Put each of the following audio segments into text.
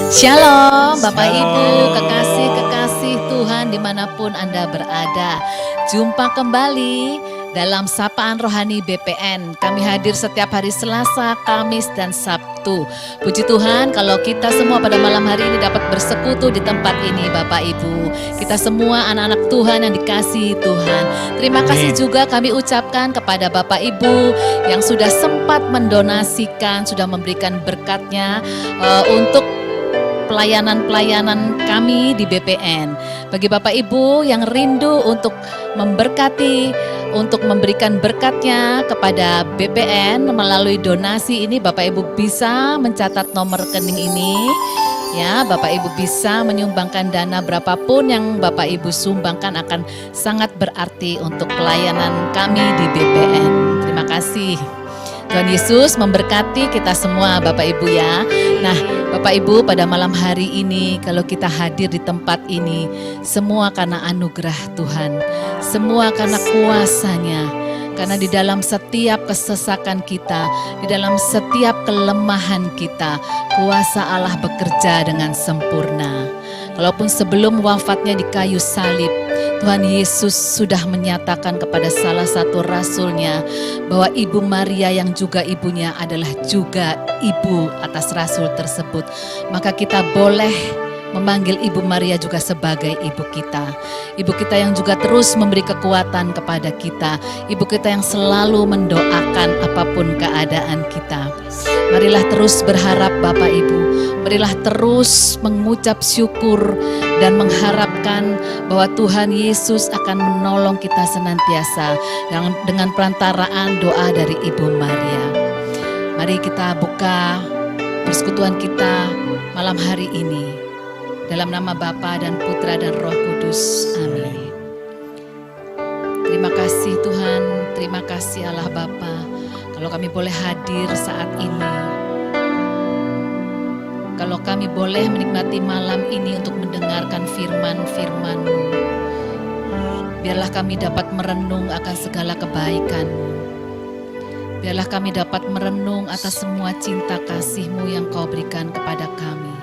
Shalom Bapak Ibu, kekasih-kekasih Tuhan dimanapun Anda berada. Jumpa kembali dalam Sapaan Rohani BPN. Kami hadir setiap hari Selasa, Kamis, dan Sabtu. Puji Tuhan kalau kita semua pada malam hari ini dapat bersekutu di tempat ini Bapak Ibu. Kita semua anak-anak Tuhan yang dikasihi Tuhan. Terima kasih juga kami ucapkan kepada Bapak Ibu yang sudah sempat mendonasikan, sudah memberikan berkatnya untuk pelayanan-pelayanan kami di BPN. Bagi Bapak Ibu yang rindu untuk memberkati, untuk memberikan berkatnya kepada BPN melalui donasi ini, Bapak Ibu bisa mencatat nomor rekening ini. Ya, Bapak Ibu bisa menyumbangkan dana berapapun yang Bapak Ibu sumbangkan akan sangat berarti untuk pelayanan kami di BPN. Terima kasih. Tuhan Yesus memberkati kita semua Bapak Ibu ya. Nah Bapak Ibu pada malam hari ini kalau kita hadir di tempat ini semua karena anugerah Tuhan. Semua karena kuasa-Nya. Karena di dalam setiap kesesakan kita, di dalam setiap kelemahan kita, kuasa Allah bekerja dengan sempurna. Walaupun sebelum wafatnya di kayu salib, Tuhan Yesus sudah menyatakan kepada salah satu rasulnya bahwa Ibu Maria yang juga ibunya adalah juga ibu atas rasul tersebut. Maka kita boleh memanggil Ibu Maria juga sebagai ibu kita. Ibu kita yang juga terus memberi kekuatan kepada kita. Ibu kita yang selalu mendoakan apapun keadaan kita. Marilah terus berharap Bapak Ibu. Marilah terus mengucap syukur dan mengharapkan bahwa Tuhan Yesus akan menolong kita senantiasa dengan perantaraan doa dari Ibu Maria. Mari kita buka persekutuan kita malam hari ini. Dalam nama Bapa dan Putra dan Roh Kudus. Amin. Terima kasih Tuhan, terima kasih Allah Bapa. Kalau kami boleh hadir saat ini. Kalau kami boleh menikmati malam ini untuk mendengarkan firman-firman-Mu. Biarlah kami dapat merenung akan segala kebaikan-Mu. Biarlah kami dapat merenung atas semua cinta kasih-Mu yang Kau berikan kepada kami.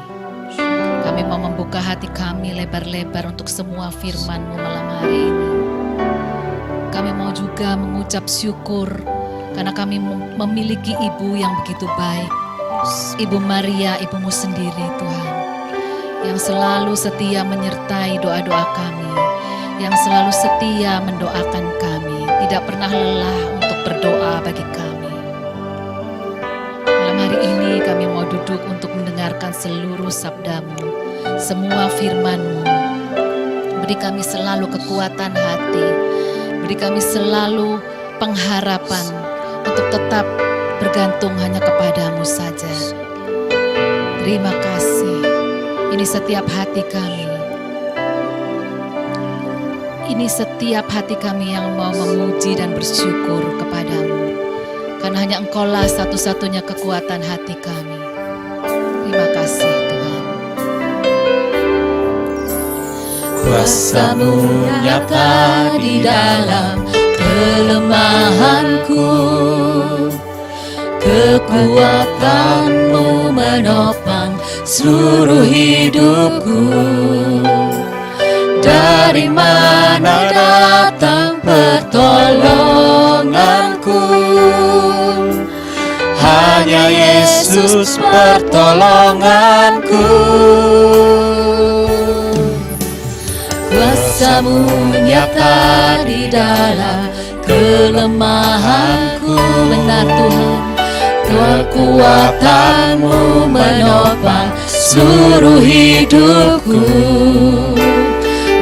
Kami mau membuka hati kami lebar-lebar untuk semua firman-Mu malam hari ini. Kami mau juga mengucap syukur karena kami memiliki ibu yang begitu baik. Ibu Maria, ibumu sendiri Tuhan. Yang selalu setia menyertai doa-doa kami. Yang selalu setia mendoakan kami. Tidak pernah lelah untuk berdoa bagi kami. Malam hari ini kami mau duduk untuk mendengarkan seluruh sabda-Mu. Semua firman-Mu. Beri kami selalu kekuatan hati. Beri kami selalu pengharapan untuk tetap bergantung hanya kepadamu saja. Terima kasih. Ini setiap hati kami. Ini setiap hati kami yang mau memuji dan bersyukur kepadamu. Karena hanya Engkaulah satu-satunya kekuatan hati kami. Terima kasih Tuhan. Kuasa-Mu nyata di dalam kelemahanku. Kekuatan-Mu menopang seluruh hidupku. Dari mana datang pertolonganku? Hanya Yesus pertolonganku. Kuasa-Mu nyata di dalam kelemahanku. Benar Tuhan. Kekuatan-Mu menopang seluruh hidupku.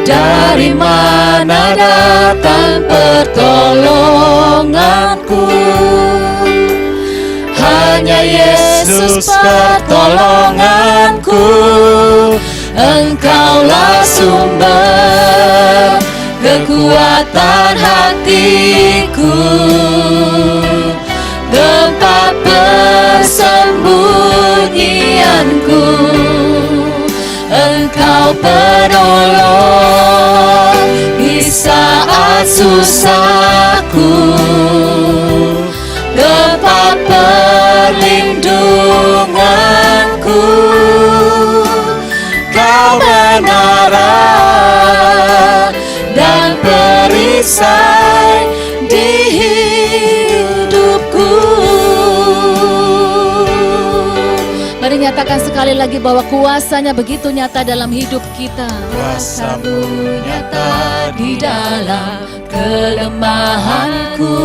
Dari mana datang pertolonganku? Hanya Yesus pertolonganku. Engkaulah sumber kekuatan hatiku. Tempat persembunyianku. Engkau penolong di saat susahku. Tempat perlindunganku. nyatakan sekali lagi bahwa kuasa-Nya begitu nyata dalam hidup kita. Kuasa-Mu nyata di dalam kelemahanku,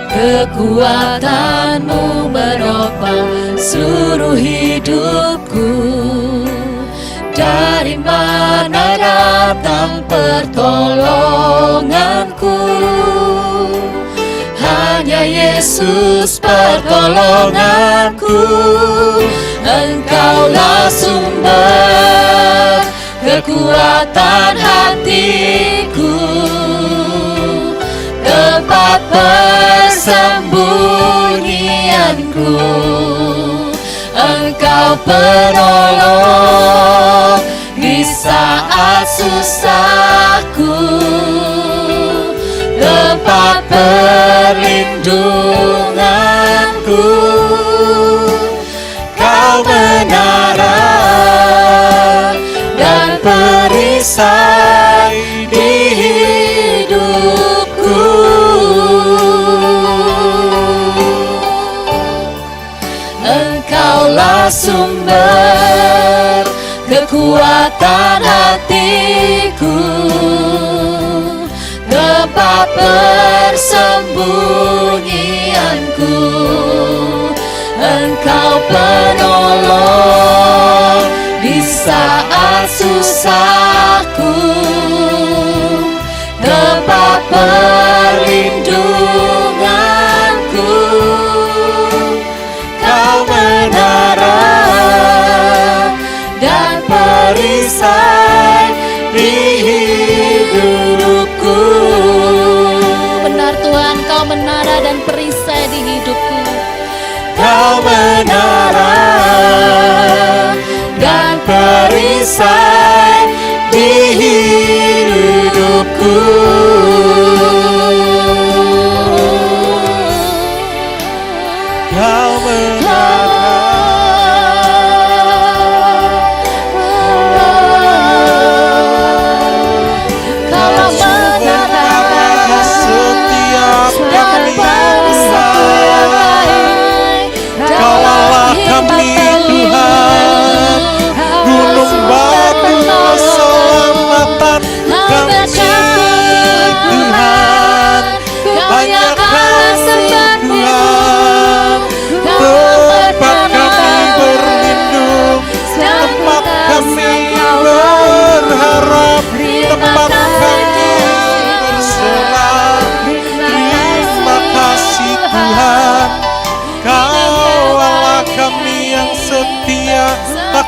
kekuatan-Mu menopang seluruh hidupku. Dari mana datang pertolonganku? Hanya Yesus pertolonganku. Engkaulah sumber kekuatan hatiku, tempat persembunyianku. Engkau penolong di saat susahku, tempat perlindunganku. Kau menara dan perisai di hidupku. Engkaulah sumber kekuatan hatiku, tempat persembunyianku. Engkau penolong di saat susahku, tempat perlindunganku. Kau menara dan perisai di hidupku. Benar Tuhan, Kau menara dan perisai di hidupku. Kau menara dan perisai di hidupku. Kau tak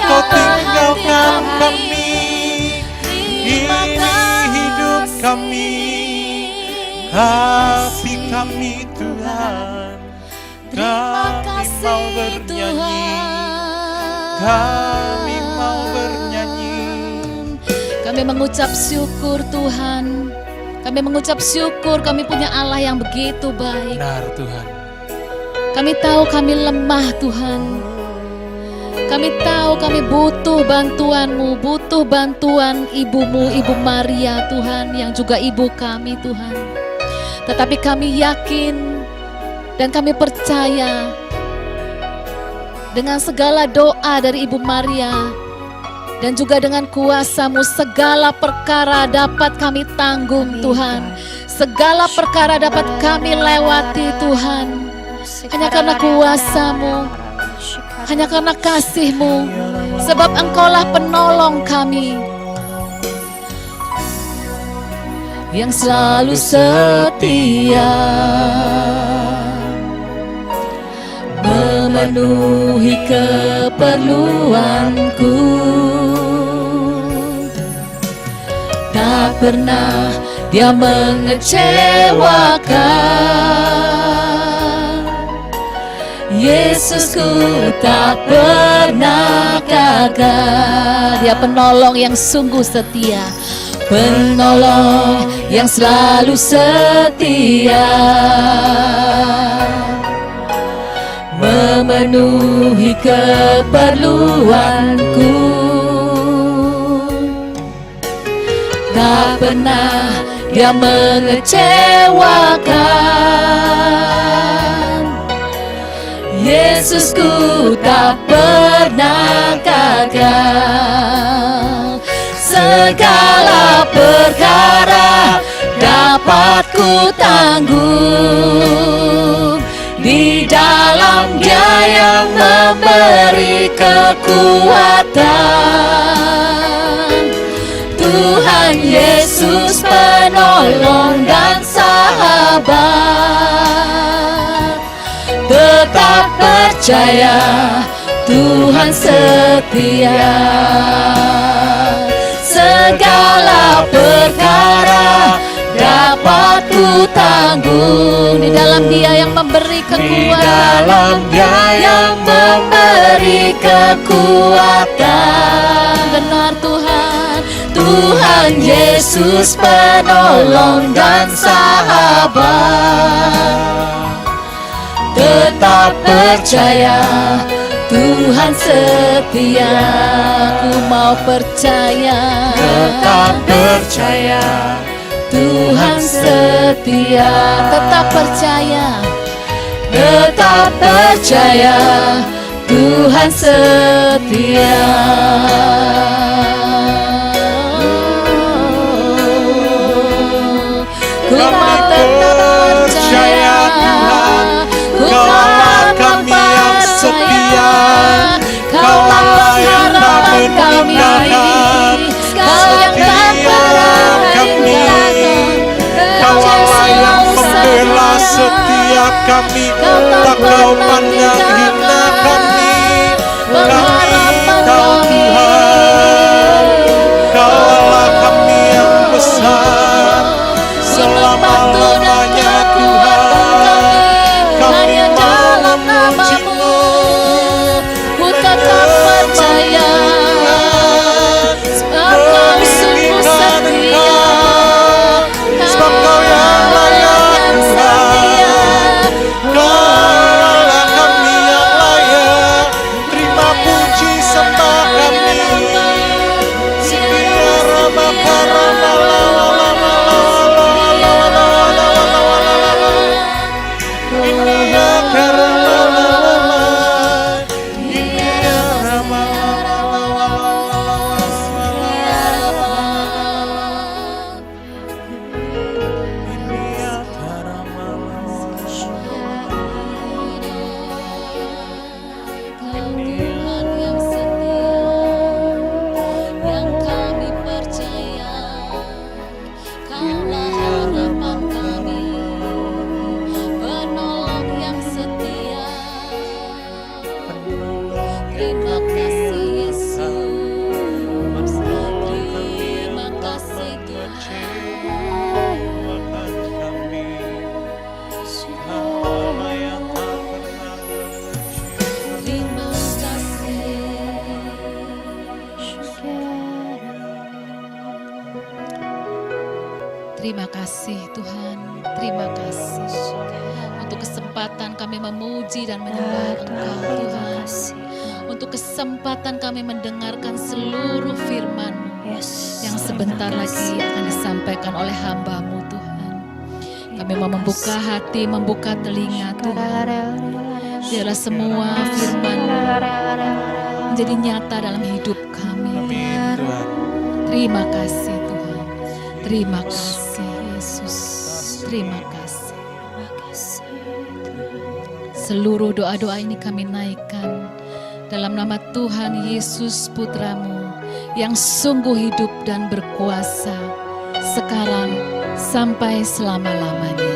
Kau tinggalkan kami, ini hidup kami, hati kami Tuhan. Kami mau bernyanyi, kami mau bernyanyi. Kami mengucap syukur Tuhan. Kami mengucap syukur kami punya Allah yang begitu baik. Benar Tuhan. Kami tahu kami lemah Tuhan. Kami tahu kami butuh bantuan-Mu, butuh bantuan ibumu, Ibu Maria Tuhan, yang juga ibu kami Tuhan. Tetapi kami yakin dan kami percaya dengan segala doa dari Ibu Maria dan juga dengan kuasa-Mu segala perkara dapat kami tanggung Tuhan. Segala perkara dapat kami lewati Tuhan. Hanya karena kuasa-Mu, hanya karena kasih-Mu, sebab Engkaulah penolong kami yang selalu setia, memenuhi keperluanku. Tak pernah Dia mengecewakan. Yesusku tak pernah gagal. Dia penolong yang sungguh setia, penolong yang selalu setia, memenuhi keperluanku. Tak pernah Dia mengecewakan. Yesus Yesusku tak pernah gagal. Segala perkara dapat ku tanggung di dalam Dia yang memberi kekuatan. Tuhan Yesus penolong dan sahabat. Tetap percaya, Tuhan setia. Segala perkara dapat ku tanggung di dalam Dia yang memberi kekuatan. Di dalam Dia yang memberi kekuatan. Benar Tuhan, Tuhan Yesus penolong dan sahabat. Tetap percaya, Tuhan setia. Ku mau percaya, tetap percaya, Tuhan setia. Tetap percaya, tetap percaya, Tuhan setia. Ku mau tetap percaya, Kaulah kami yang setia, Kaulah yang tak meninggalkan, Kau yang tak pernah kami, Kaulah yang membela setiap kami, tak Kau pandang hina kami tahu Tuhan, Kaulah kami yang besar, selama-lamanya Tuhan, kami mau memuji-Mu, ku tetap percaya, sebab Kau sungguh setia, sebab Kau yang layak Tuhan, Kaulah kami yang layak, terima puji sembah kami. Setia Rama Parama Terima kasih Tuhan, terima kasih untuk kesempatan kami memuji dan menyembah Engkau Tuhan. Untuk kesempatan kami mendengarkan seluruh firman-Mu yang sebentar lagi akan disampaikan oleh hamba-Mu Tuhan. Kami mau membuka hati, membuka telinga Tuhan. Biarlah semua firman-Mu menjadi nyata dalam hidup kami. Terima kasih Tuhan, terima kasih Yesus, terima kasih. Seluruh doa-doa ini kami naikkan dalam nama Tuhan Yesus Putra-Mu yang sungguh hidup dan berkuasa sekarang sampai selama-lamanya.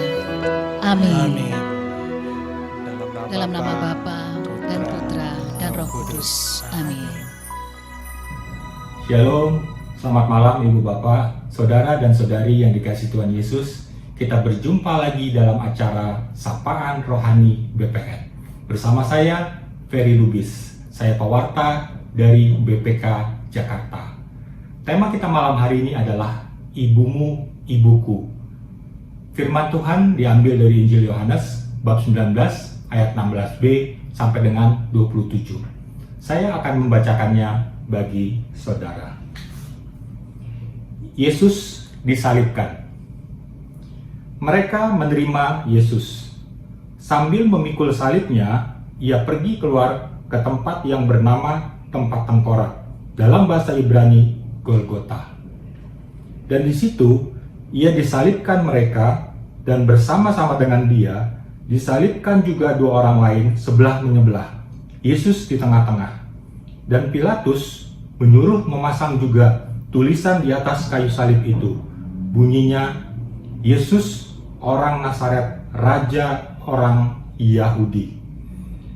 Amin. Dalam nama Bapa dan Putra dan Roh Kudus. Amin. Shalom, selamat malam Ibu Bapak, Saudara dan Saudari yang dikasihi Tuhan Yesus. Kita berjumpa lagi dalam acara Sapaan Rohani BPN. Bersama saya, Ferry Lubis. Saya pewarta dari BPK Jakarta. Tema kita malam hari ini adalah Ibumu, Ibuku. Firman Tuhan diambil dari Injil Yohanes, bab 19, ayat 16b sampai dengan 27. Saya akan membacakannya bagi saudara. Yesus disalibkan. Mereka menerima Yesus. Sambil memikul salibnya, ia pergi keluar ke tempat yang bernama tempat tengkorak, dalam bahasa Ibrani Golgota. Dan di situ ia disalibkan mereka, dan bersama-sama dengan dia disalibkan juga dua orang lain sebelah menyebelah, Yesus di tengah-tengah. Dan Pilatus menyuruh memasang juga tulisan di atas kayu salib itu, bunyinya, Yesus orang Nazaret, Raja orang Yahudi.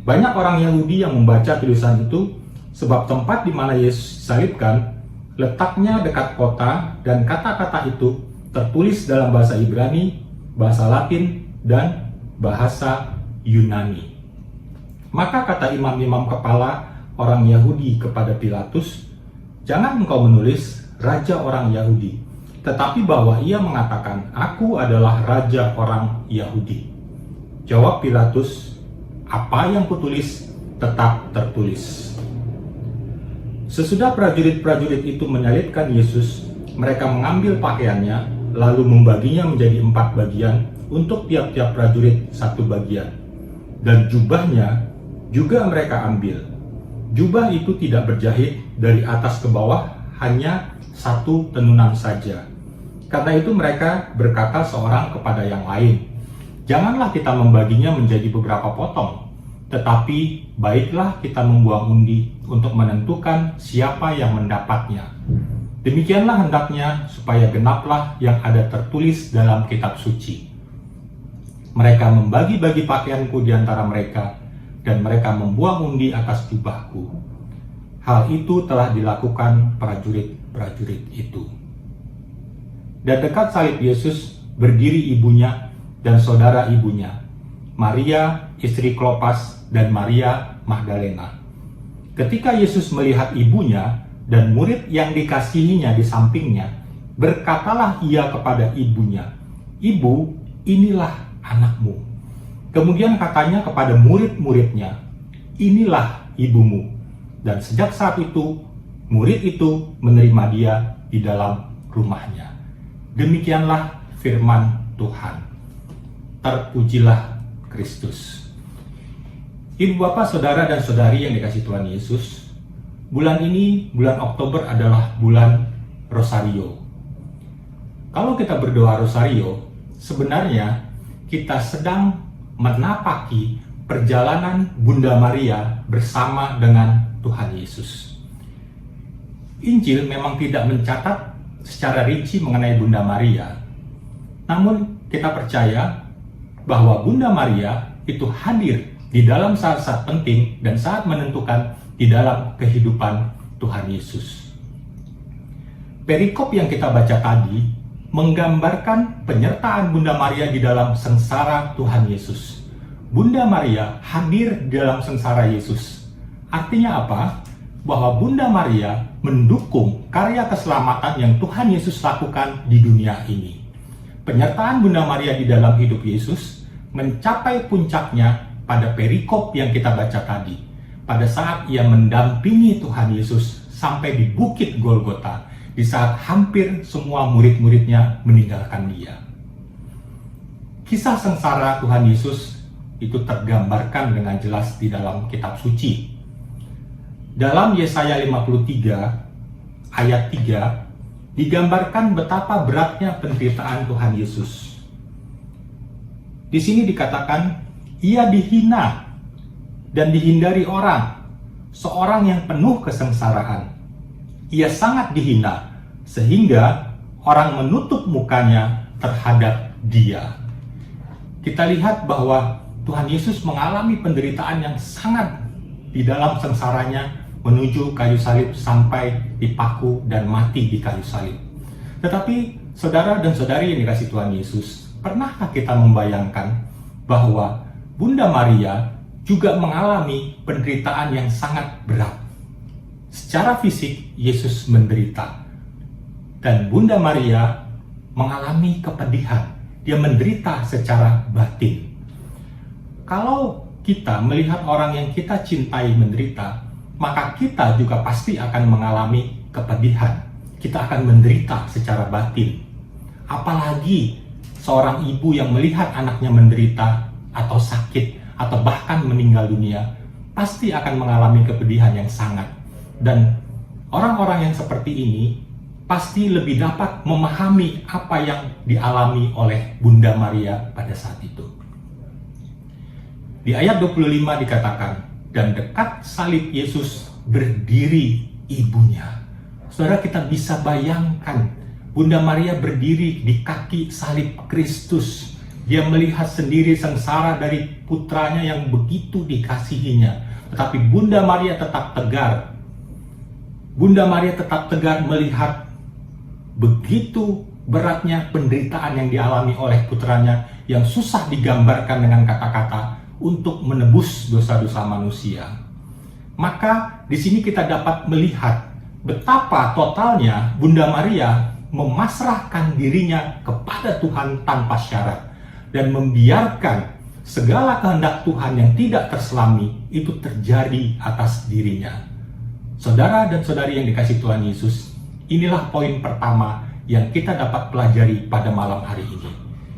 Banyak orang Yahudi yang membaca tulisan itu, sebab tempat di mana Yesus disalibkan letaknya dekat kota, dan kata-kata itu tertulis dalam bahasa Ibrani, bahasa Latin, dan bahasa Yunani. Maka kata imam-imam kepala orang Yahudi kepada Pilatus, "Jangan engkau menulis Raja orang Yahudi, tetapi bahwa ia mengatakan, Aku adalah Raja orang Yahudi." Jawab Pilatus, "Apa yang kutulis tetap tertulis." Sesudah prajurit-prajurit itu menyalibkan Yesus, mereka mengambil pakaiannya, lalu membaginya menjadi 4 bagian, untuk tiap-tiap prajurit 1 bagian. Dan jubahnya juga mereka ambil. Jubah itu tidak berjahit dari atas ke bawah, hanya 1 tenunan saja. Karena itu mereka berkata seorang kepada yang lain, "Janganlah kita membaginya menjadi beberapa potong, tetapi baiklah kita membuang undi untuk menentukan siapa yang mendapatnya. Demikianlah hendaknya supaya genaplah yang ada tertulis dalam kitab suci. Mereka membagi-bagi pakaianku di antara mereka, dan mereka membuang undi atas jubahku." Hal itu telah dilakukan prajurit-prajurit itu. Dan dekat salib Yesus berdiri ibunya dan saudara ibunya, Maria, istri Klopas, dan Maria Magdalena. Ketika Yesus melihat ibunya dan murid yang dikasihinya di sampingnya, berkatalah ia kepada ibunya, "Ibu, inilah anakmu." Kemudian katanya kepada murid-muridnya, "Inilah ibumu." Dan sejak saat itu, murid itu menerima dia di dalam rumahnya. Demikianlah firman Tuhan. Terpujilah Kristus. Ibu bapak, saudara dan saudari yang dikasihi Tuhan Yesus, bulan ini, bulan Oktober adalah bulan Rosario. Kalau kita berdoa Rosario, sebenarnya kita sedang menapaki perjalanan Bunda Maria bersama dengan Tuhan Yesus. Injil memang tidak mencatat secara rinci mengenai Bunda Maria, namun kita percaya bahwa Bunda Maria itu hadir di dalam saat-saat penting dan saat menentukan di dalam kehidupan Tuhan Yesus. Perikop yang kita baca tadi menggambarkan penyertaan Bunda Maria di dalam sengsara Tuhan Yesus. Bunda Maria hadir di dalam sengsara Yesus. Artinya apa? Bahwa Bunda Maria mendukung karya keselamatan yang Tuhan Yesus lakukan di dunia ini. Penyertaan Bunda Maria di dalam hidup Yesus mencapai puncaknya pada perikop yang kita baca tadi, pada saat ia mendampingi Tuhan Yesus sampai di Bukit Golgota, di saat hampir semua murid-muridnya meninggalkan dia. Kisah sengsara Tuhan Yesus itu tergambarkan dengan jelas di dalam kitab suci. Dalam Yesaya 53 ayat 3 digambarkan betapa beratnya penderitaan Tuhan Yesus. Di sini dikatakan, ia dihina dan dihindari orang, seorang yang penuh kesengsaraan. Ia sangat dihina sehingga orang menutup mukanya terhadap dia. Kita lihat bahwa Tuhan Yesus mengalami penderitaan yang sangat di dalam sengsaranya menuju kayu salib sampai dipaku dan mati di kayu salib. Tetapi saudara dan saudari yang dikasihi Tuhan Yesus, pernahkah kita membayangkan bahwa Bunda Maria juga mengalami penderitaan yang sangat berat? Secara fisik Yesus menderita, dan Bunda Maria mengalami kepedihan. Dia menderita secara batin. Kalau kita melihat orang yang kita cintai menderita, maka kita juga pasti akan mengalami kepedihan. Kita akan menderita secara batin. Apalagi seorang ibu yang melihat anaknya menderita atau sakit atau bahkan meninggal dunia, pasti akan mengalami kepedihan yang sangat. Dan orang-orang yang seperti ini pasti lebih dapat memahami apa yang dialami oleh Bunda Maria pada saat itu. Di ayat 25 dikatakan, dan dekat salib Yesus berdiri ibunya. Saudara, kita bisa bayangkan Bunda Maria berdiri di kaki salib Kristus. Dia melihat sendiri sengsara dari putranya yang begitu dikasihinya. Tetapi Bunda Maria tetap tegar. Bunda Maria tetap tegar melihat begitu beratnya penderitaan yang dialami oleh putranya yang susah digambarkan dengan kata-kata untuk menebus dosa-dosa manusia. Maka di sini kita dapat melihat betapa totalnya Bunda Maria memasrahkan dirinya kepada Tuhan tanpa syarat dan membiarkan segala kehendak Tuhan yang tidak terselami itu terjadi atas dirinya. Saudara dan saudari yang dikasihi Tuhan Yesus, inilah poin pertama yang kita dapat pelajari pada malam hari ini.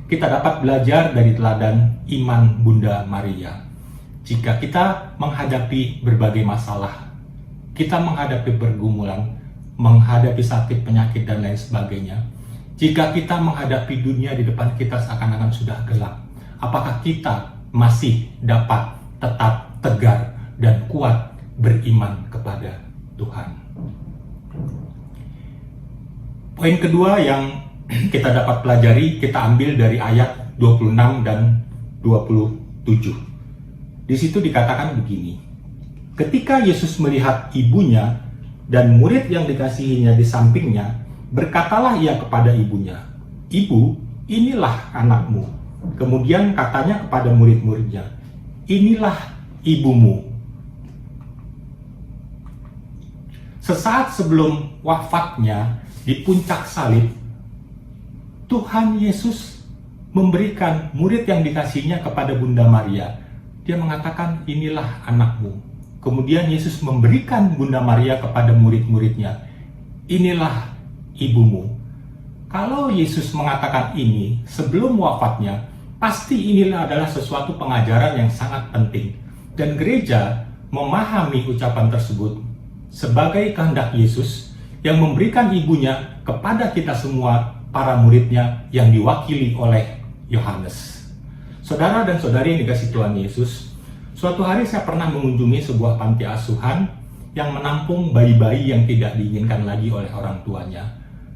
Kita dapat belajar dari teladan iman Bunda Maria. Jika kita menghadapi berbagai masalah, kita menghadapi pergumulan, menghadapi sakit, penyakit, dan lain sebagainya. Jika kita menghadapi dunia di depan kita seakan-akan sudah gelap, apakah kita masih dapat tetap tegar dan kuat beriman kepada Tuhan? Poin kedua yang kita dapat pelajari, kita ambil dari ayat 26 dan 27. Di situ dikatakan begini, ketika Yesus melihat ibunya dan murid yang dikasihinya di sampingnya, berkatalah ia kepada ibunya, "Ibu, inilah anakmu." Kemudian katanya kepada murid-muridnya, "Inilah ibumu." Sesaat sebelum wafatnya di puncak salib, Tuhan Yesus memberikan murid yang dikasihnya kepada Bunda Maria. Dia mengatakan, "Inilah anakmu." Kemudian Yesus memberikan Bunda Maria kepada murid-muridnya, "Inilah ibumu." Kalau Yesus mengatakan ini sebelum wafatnya, pasti inilah adalah sesuatu pengajaran yang sangat penting. Dan gereja memahami ucapan tersebut sebagai kehendak Yesus yang memberikan ibunya kepada kita semua, para muridnya yang diwakili oleh Yohanes. Saudara dan saudari yang dikasihi Tuhan Yesus, suatu hari saya pernah mengunjungi sebuah panti asuhan yang menampung bayi-bayi yang tidak diinginkan lagi oleh orang tuanya.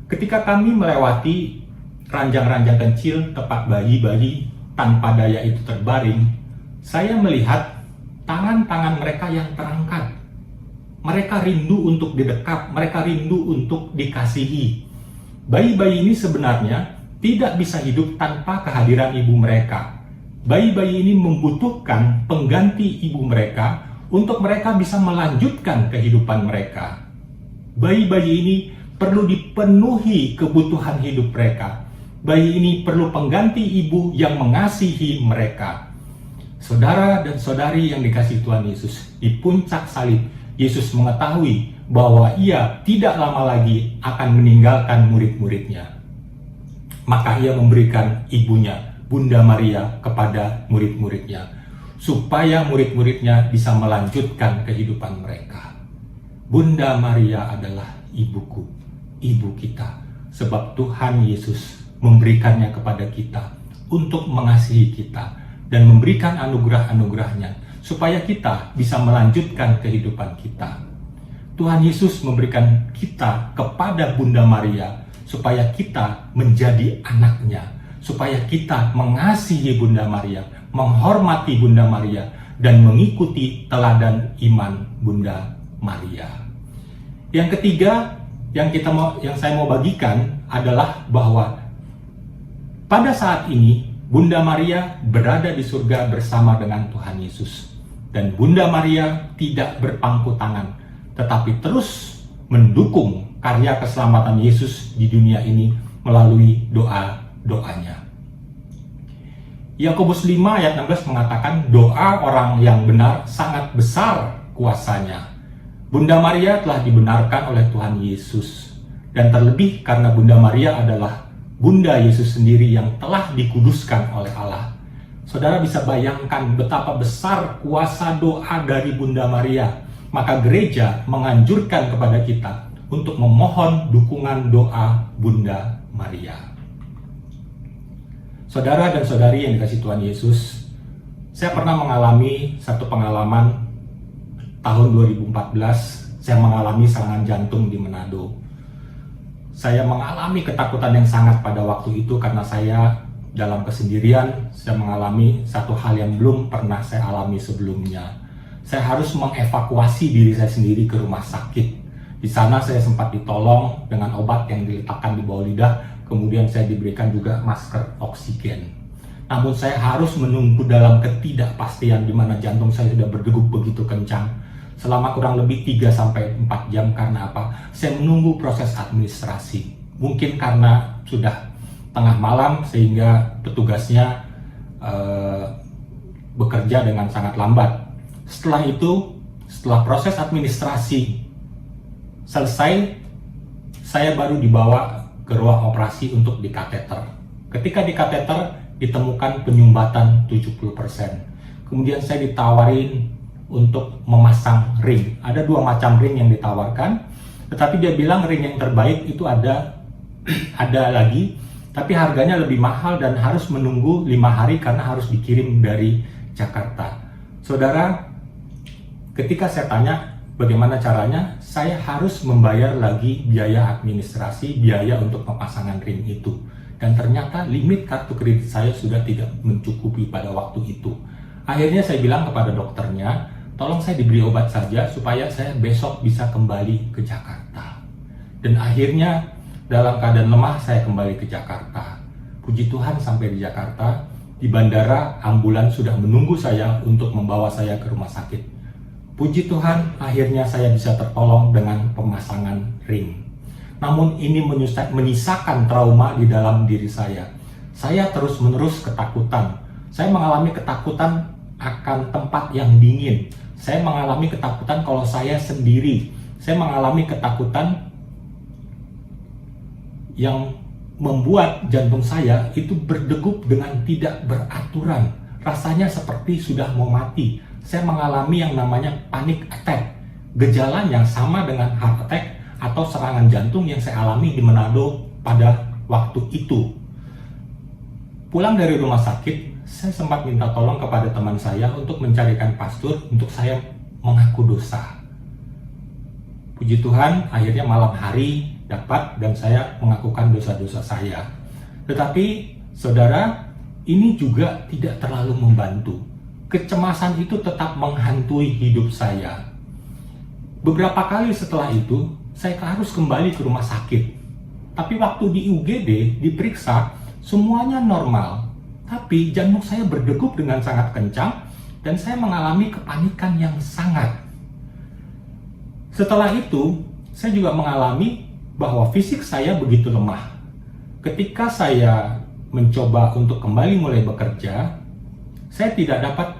Ketika kami melewati ranjang-ranjang kecil tempat bayi-bayi tanpa daya itu terbaring, saya melihat tangan-tangan mereka yang terangkat. Mereka rindu untuk didekap, mereka rindu untuk dikasihi. Bayi-bayi ini sebenarnya tidak bisa hidup tanpa kehadiran ibu mereka. Bayi-bayi ini membutuhkan pengganti ibu mereka untuk mereka bisa melanjutkan kehidupan mereka. Bayi-bayi ini perlu dipenuhi kebutuhan hidup mereka. Bayi ini perlu pengganti ibu yang mengasihi mereka. Saudara dan saudari yang dikasihi Tuhan Yesus, di puncak salib, Yesus mengetahui bahwa ia tidak lama lagi akan meninggalkan murid-muridnya. Maka ia memberikan ibunya, Bunda Maria, kepada murid-muridnya, supaya murid-muridnya bisa melanjutkan kehidupan mereka. Bunda Maria adalah ibuku, ibu kita, sebab Tuhan Yesus memberikannya kepada kita untuk mengasihi kita dan memberikan anugerah-anugerahnya supaya kita bisa melanjutkan kehidupan kita. Tuhan Yesus memberikan kita kepada Bunda Maria supaya kita menjadi anaknya, supaya kita mengasihi Bunda Maria, menghormati Bunda Maria, dan mengikuti teladan iman Bunda Maria. Yang ketiga yang saya mau bagikan adalah bahwa pada saat ini Bunda Maria berada di surga bersama dengan Tuhan Yesus. Dan Bunda Maria tidak berpangku tangan, tetapi terus mendukung karya keselamatan Yesus di dunia ini melalui doa-doanya. Yakobus 5 ayat 16 mengatakan, doa orang yang benar sangat besar kuasanya. Bunda Maria telah dibenarkan oleh Tuhan Yesus. Dan terlebih karena Bunda Maria adalah Bunda Yesus sendiri yang telah dikuduskan oleh Allah. Saudara bisa bayangkan betapa besar kuasa doa dari Bunda Maria. Maka gereja menganjurkan kepada kita untuk memohon dukungan doa Bunda Maria. Saudara dan saudari yang dikasihi Tuhan Yesus, saya pernah mengalami satu pengalaman tahun 2014. Saya mengalami serangan jantung di Manado. Saya mengalami ketakutan yang sangat pada waktu itu karena saya dalam kesendirian. Saya mengalami satu hal yang belum pernah saya alami sebelumnya. Saya harus mengevakuasi diri saya sendiri ke rumah sakit. Di sana saya sempat ditolong dengan obat yang diletakkan di bawah lidah. Kemudian saya diberikan juga masker oksigen. Namun saya harus menunggu dalam ketidakpastian di mana jantung saya sudah berdegup begitu kencang selama kurang lebih 3-4 jam. Karena apa? Saya menunggu proses administrasi. Mungkin karena sudah tengah malam sehingga petugasnya bekerja dengan sangat lambat. Setelah itu, setelah proses administrasi selesai, saya baru dibawa ke ruang operasi untuk dikateter. Ketika dikateter, ditemukan penyumbatan 70%. Kemudian saya ditawarin untuk memasang ring. Ada 2 macam ring yang ditawarkan, tetapi dia bilang ring yang terbaik itu ada lagi, tapi harganya lebih mahal dan harus menunggu 5 hari karena harus dikirim dari Jakarta. Saudara, ketika saya tanya bagaimana caranya, saya harus membayar lagi biaya administrasi, biaya untuk pemasangan ring itu. Dan ternyata limit kartu kredit saya sudah tidak mencukupi pada waktu itu. Akhirnya saya bilang kepada dokternya, tolong saya diberi obat saja supaya saya besok bisa kembali ke Jakarta. Dan akhirnya dalam keadaan lemah saya kembali ke Jakarta. Puji Tuhan sampai di Jakarta, di bandara ambulans sudah menunggu saya untuk membawa saya ke rumah sakit. Puji Tuhan akhirnya saya bisa tertolong dengan pemasangan ring. Namun ini menyisakan trauma di dalam diri saya. Saya terus-menerus ketakutan. Saya mengalami ketakutan akan tempat yang dingin. Saya mengalami ketakutan kalau saya sendiri. Saya mengalami ketakutan yang membuat jantung saya itu berdegup dengan tidak beraturan. Rasanya seperti sudah mau mati. Saya mengalami yang namanya panic attack. Gejala yang sama dengan heart attack atau serangan jantung yang saya alami di Manado pada waktu itu. Pulang dari rumah sakit, saya sempat minta tolong kepada teman saya untuk mencarikan pastor untuk saya mengaku dosa. Puji Tuhan, akhirnya malam hari dapat dan saya mengakukan dosa-dosa saya. Tetapi, saudara, ini juga tidak terlalu membantu. Kecemasan itu tetap menghantui hidup saya. Beberapa kali setelah itu, saya harus kembali ke rumah sakit. Tapi waktu di UGD diperiksa, semuanya normal. Tapi jantung saya berdegup dengan sangat kencang dan saya mengalami kepanikan yang sangat. Setelah itu, saya juga mengalami bahwa fisik saya begitu lemah. Ketika saya mencoba untuk kembali mulai bekerja, saya tidak dapat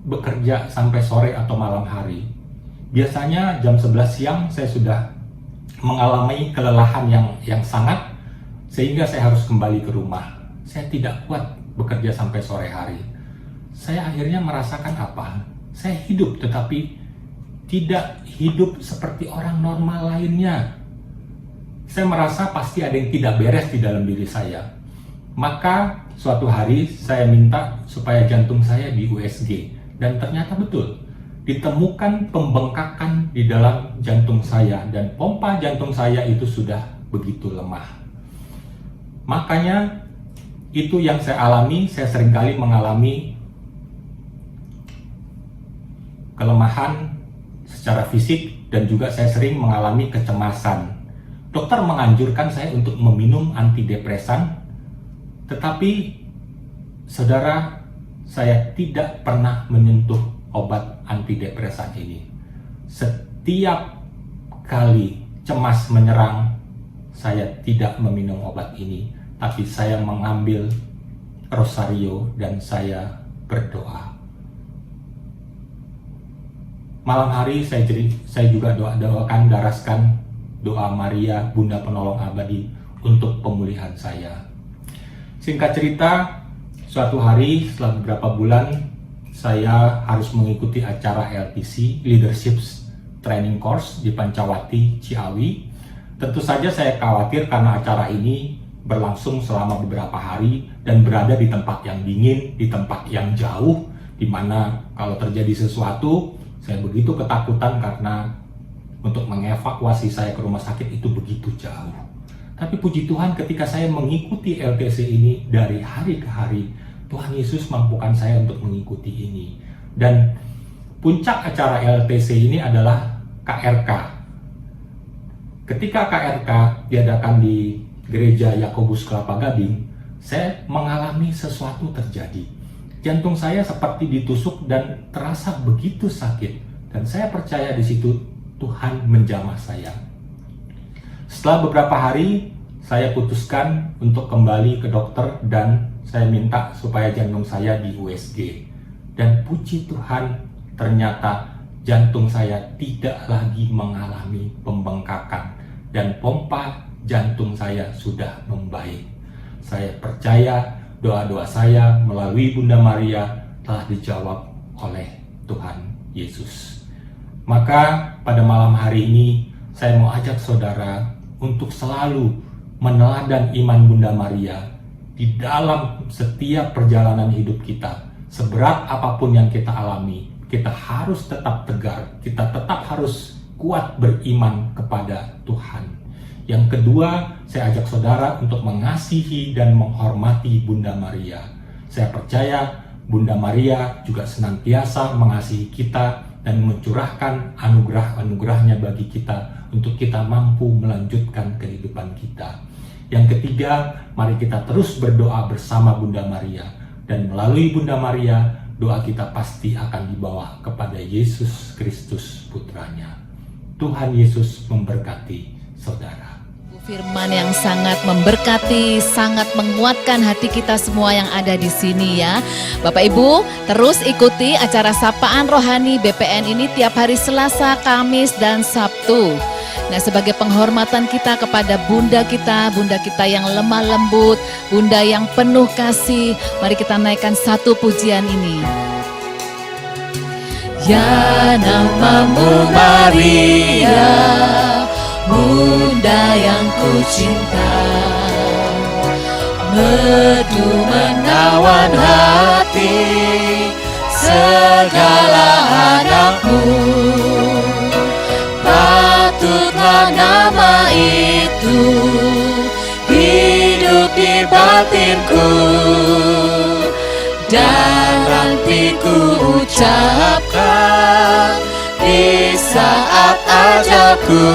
bekerja sampai sore atau malam hari. Biasanya jam 11 siang saya sudah mengalami kelelahan yang sangat, sehingga saya harus kembali ke rumah. Saya tidak kuat bekerja sampai sore hari. Saya akhirnya merasakan apa? Saya hidup tetapi tidak hidup seperti orang normal lainnya. Saya merasa pasti ada yang tidak beres di dalam diri saya. Maka suatu hari saya minta supaya jantung saya di USG. Dan ternyata betul, ditemukan pembengkakan di dalam jantung saya. Dan pompa jantung saya itu sudah begitu lemah. Makanya itu yang saya alami, saya seringkali mengalami kelemahan secara fisik dan juga saya sering mengalami kecemasan. Dokter menganjurkan saya untuk meminum antidepresan, tetapi saudara, saya tidak pernah menyentuh obat antidepresan ini. Setiap kali cemas menyerang, saya tidak meminum obat ini, tapi saya mengambil rosario dan saya berdoa. Malam hari saya juga doakan, daraskan doa Maria, Bunda Penolong Abadi untuk pemulihan saya. Singkat cerita, Suatu hari setelah beberapa bulan saya harus mengikuti acara LTC Leadership Training Course di Pancawati, Ciawi. Tentu saja saya khawatir karena acara ini berlangsung selama beberapa hari dan berada di tempat yang dingin, di tempat yang jauh, di mana kalau terjadi sesuatu saya begitu ketakutan karena untuk mengevakuasi saya ke rumah sakit itu begitu jauh. Tapi puji Tuhan ketika saya mengikuti LTC ini dari hari ke hari, Tuhan Yesus mampukan saya untuk mengikuti ini. Dan puncak acara LTC ini adalah KRK. Ketika KRK diadakan di Gereja Yakobus Kelapa Gading, saya mengalami sesuatu terjadi. Jantung saya seperti ditusuk dan terasa begitu sakit. Dan saya percaya di situ Tuhan menjamah saya. Setelah beberapa hari, saya putuskan untuk kembali ke dokter dan saya minta supaya jantung saya di USG. Dan puji Tuhan, ternyata jantung saya tidak lagi mengalami pembengkakan dan pompa jantung saya sudah membaik. Saya percaya doa-doa saya melalui Bunda Maria telah dijawab oleh Tuhan Yesus. Maka pada malam hari ini saya mau ajak saudara untuk selalu meneladan iman Bunda Maria di dalam setiap perjalanan hidup kita. Seberat apapun yang kita alami, kita harus tetap tegar, kita tetap harus kuat beriman kepada Tuhan. Yang kedua, saya ajak saudara untuk mengasihi dan menghormati Bunda Maria. Saya percaya Bunda Maria juga senantiasa mengasihi kita dan mencurahkan anugerah-anugerahnya bagi kita untuk kita mampu melanjutkan kehidupan kita. Yang ketiga, mari kita terus berdoa bersama Bunda Maria. Dan melalui Bunda Maria, doa kita pasti akan dibawa kepada Yesus Kristus Putranya. Tuhan Yesus memberkati saudara. Firman yang sangat memberkati, sangat menguatkan hati kita semua yang ada di sini ya. Bapak Ibu, terus ikuti acara Sapaan Rohani BPN ini tiap hari Selasa, Kamis, dan Sabtu. Nah, sebagai penghormatan kita kepada Bunda kita yang lemah lembut, Bunda yang penuh kasih, mari kita naikkan satu pujian ini. Ya namamu Maria, Bunda yang ku cinta, merdu menawan hati segala anakmu. Patutlah nama itu hidup di batinku, dan nanti ku ucapkan di saat ajalku.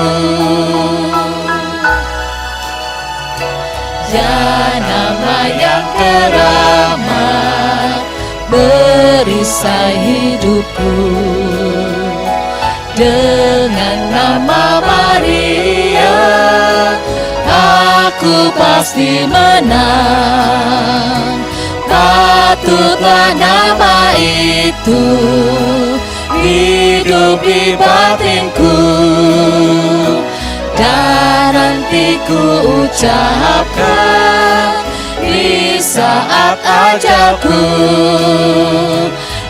Ya nama yang keramat berisai hidupku, dengan nama Maria aku pasti menang. Patutlah nama itu hidup di batinku, dan nanti ku ucapkan di saat ajalku,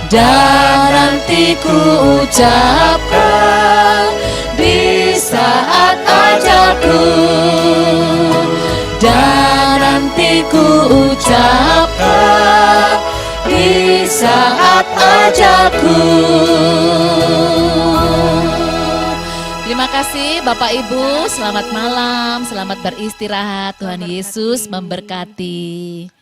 dan nanti ku ucapkan di saat ajalku, dan nanti ku ucapkan di saat ajalku. Terima kasih Bapak Ibu, selamat malam, selamat beristirahat, Tuhan Yesus memberkati.